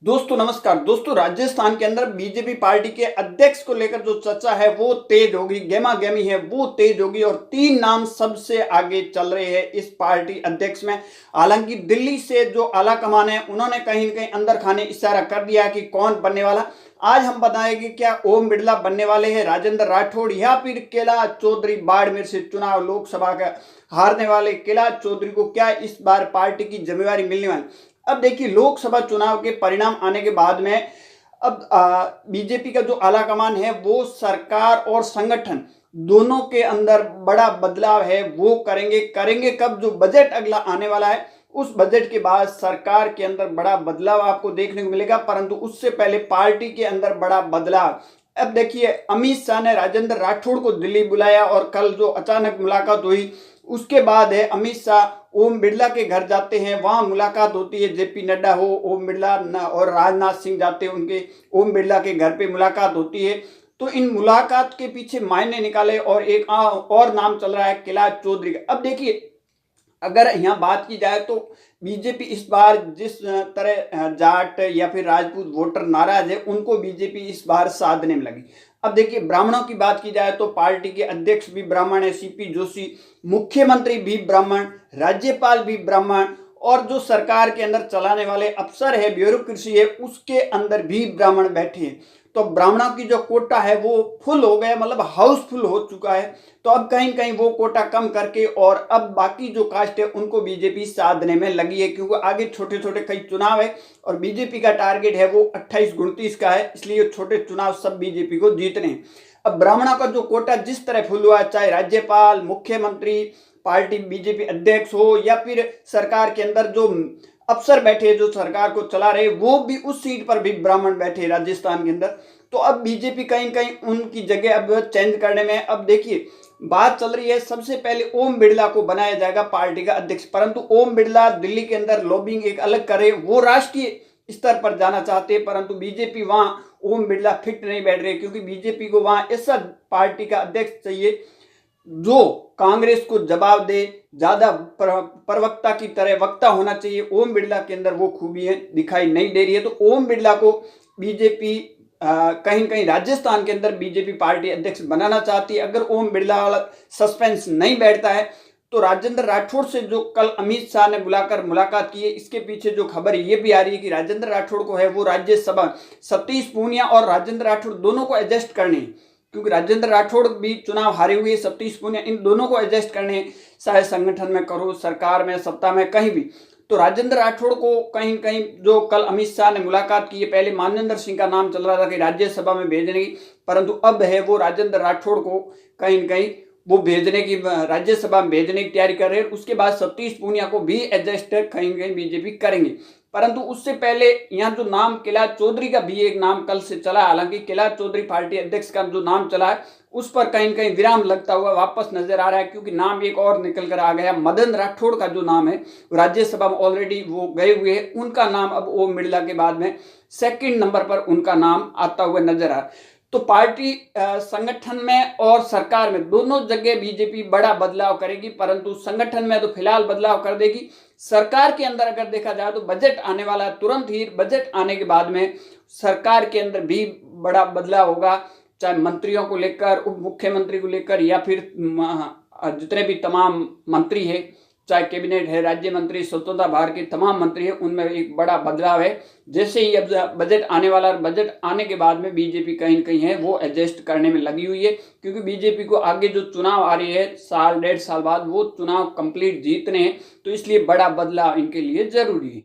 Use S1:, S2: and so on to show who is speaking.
S1: दोस्तों नमस्कार। दोस्तों राजस्थान के अंदर बीजेपी पार्टी के अध्यक्ष को लेकर जो चर्चा है वो तेज होगी, गेमा गेमी है वो तेज होगी और तीन नाम सबसे आगे चल रहे हैं इस पार्टी अध्यक्ष में। हालांकि दिल्ली से जो आला कमान है उन्होंने कहीं न कहीं अंदर खाने इशारा कर दिया कि कौन बनने वाला। आज हम बताएंगे क्या ओम बिरला बनने वाले हैं, राजेंद्र राठौड़ या फिर कैलाश चौधरी बाड़मेर से चुनाव लोकसभा का हारने वाले कैलाश चौधरी को क्या इस बार पार्टी की जिम्मेवारी मिलने वाली। अब देखिए लोकसभा चुनाव के परिणाम आने के बाद में अब बीजेपी का जो आला कमान है वो सरकार और संगठन दोनों के अंदर बड़ा बदलाव है वो करेंगे कब, जो बजट अगला आने वाला है उस बजट के बाद सरकार के अंदर बड़ा बदलाव आपको देखने को मिलेगा। परंतु उससे पहले पार्टी के अंदर बड़ा बदलाव। अब देखिए अमित शाह ने राजेंद्र राठौड़ को दिल्ली बुलाया और कल जो अचानक मुलाकात हुई उसके बाद है अमित शाह ओम बिरला के घर जाते हैं, वहां मुलाकात होती है। जेपी नड्डा हो, ओम बिरला और राजनाथ सिंह जाते हैं उनके ओम बिरला के घर पे मुलाकात होती है। तो इन मुलाकात के पीछे मायने निकाले और एक और नाम चल रहा है कैलाश चौधरी का। अब देखिए अगर यहाँ बात की जाए तो बीजेपी इस बार जिस तरह जाट या फिर राजपूत वोटर नाराज है उनको बीजेपी इस बार साधने में लगी। अब देखिए ब्राह्मणों की बात की जाए तो पार्टी के अध्यक्ष भी ब्राह्मण है, सीपी जोशी, मुख्यमंत्री भी ब्राह्मण, राज्यपाल भी ब्राह्मण और जो सरकार के अंदर चलाने वाले अफसर है, ब्यूरोक्रेसी है, उसके अंदर भी ब्राह्मण बैठे हैं। तो ब्राह्मणों की जो कोटा है वो फुल हो गया, मतलब हाउसफुल हो चुका है। तो अब कहीं कहीं वो कोटा कम करके और अब बाकी जो कास्ट है उनको बीजेपी साधने में लगी है, क्योंकि आगे छोटे छोटे कई चुनाव है और बीजेपी का टारगेट है वो 28-29 का है, इसलिए छोटे चुनाव सब बीजेपी को जीतने हैं। अब ब्राह्मणों का जो कोटा जिस तरह फुल हुआ, चाहे राज्यपाल, मुख्यमंत्री, पार्टी बीजेपी अध्यक्ष हो या फिर सरकार के अंदर जो अफसर बैठे जो सरकार को चला रहे वो भी उस सीट पर भी ब्राह्मण बैठे राजस्थान के अंदर। तो अब बीजेपी कहीं कहीं उनकी जगह अब चेंज करने में, अब देखिए बात चल रही है सबसे पहले ओम बिरला को बनाया जाएगा पार्टी का अध्यक्ष। परंतु ओम बिरला दिल्ली के अंदर लॉबिंग एक अलग करे, वो राष्ट्रीय स्तर पर जाना चाहते हैं, परंतु बीजेपी वहां ओम बिरला फिट नहीं बैठ रहे, क्योंकि बीजेपी को वहां ऐसा पार्टी का अध्यक्ष चाहिए जो कांग्रेस को जवाब दे, ज्यादा प्रवक्ता की तरह वक्ता होना चाहिए। ओम बिरला के अंदर वो खूबियां दिखाई नहीं दे रही है। तो ओम बिरला को बीजेपी कहीं कहीं राजस्थान के अंदर बीजेपी पार्टी अध्यक्ष बनाना चाहती है। अगर ओम बिरला वाला सस्पेंस नहीं बैठता है तो राजेंद्र राठौड़ से जो कल अमित शाह ने बुलाकर मुलाकात की है, इसके पीछे जो खबर ये भी आ रही है कि राजेंद्र राठौड़ को है वो राज्यसभा सतीश पूनिया और राजेंद्र राठौड़ दोनों को एडजस्ट करने, क्योंकि राजेंद्र राठौड़ भी चुनाव हारे हुए, सतीश पूनिया, इन दोनों को एडजस्ट करने, चाहे संगठन में करो, सरकार में, सत्ता में, कहीं भी। तो राजेंद्र राठौड़ को कहीं कहीं जो कल अमित शाह ने मुलाकात की है, पहले मानवेंद्र सिंह का नाम चल रहा था कि राज्यसभा में भेजने की, परंतु अब है वो राजेंद्र राठौड़ को कहीं कहीं वो भेजने की, राज्यसभा में भेजने की तैयारी कर रहे हैं। उसके बाद सतीश पूनिया को भी एडजस्ट कहीं कहीं बीजेपी करेंगे। परंतु उससे पहले यहाँ जो नाम कैलाश चौधरी का भी एक नाम कल से चला, हालांकि कैलाश चौधरी पार्टी अध्यक्ष का जो नाम चला है उस पर कहीं कहीं विराम लगता हुआ वापस नजर आ रहा है, क्योंकि नाम एक और निकल कर आ गया। मदन राठौड़ का जो नाम है राज्यसभा में ऑलरेडी वो गए हुए हैं, उनका नाम अब ओम बिरला के बाद में सेकंड नंबर पर उनका नाम आता हुआ नजर आ रहा है। तो पार्टी संगठन में और सरकार में दोनों जगह बीजेपी बड़ा बदलाव करेगी, परंतु संगठन में तो फिलहाल बदलाव कर देगी। सरकार के अंदर अगर देखा जाए तो बजट आने वाला है, तुरंत ही बजट आने के बाद में सरकार के अंदर भी बड़ा बदलाव होगा, चाहे मंत्रियों को लेकर, उप मुख्यमंत्री को लेकर या फिर जितने भी तमाम मंत्री है, चाहे कैबिनेट है, राज्य मंत्री, स्वतंत्रता भारत के तमाम मंत्री है, उनमें एक बड़ा बदलाव है। जैसे ही अब बजट आने वाला है, बजट आने के बाद में बीजेपी कहीं न कहीं है वो एडजस्ट करने में लगी हुई है, क्योंकि बीजेपी को आगे जो चुनाव आ रही है साल 1.5 साल बाद वो चुनाव कंप्लीट जीतने हैं, तो इसलिए बड़ा बदलाव इनके लिए जरूरी है।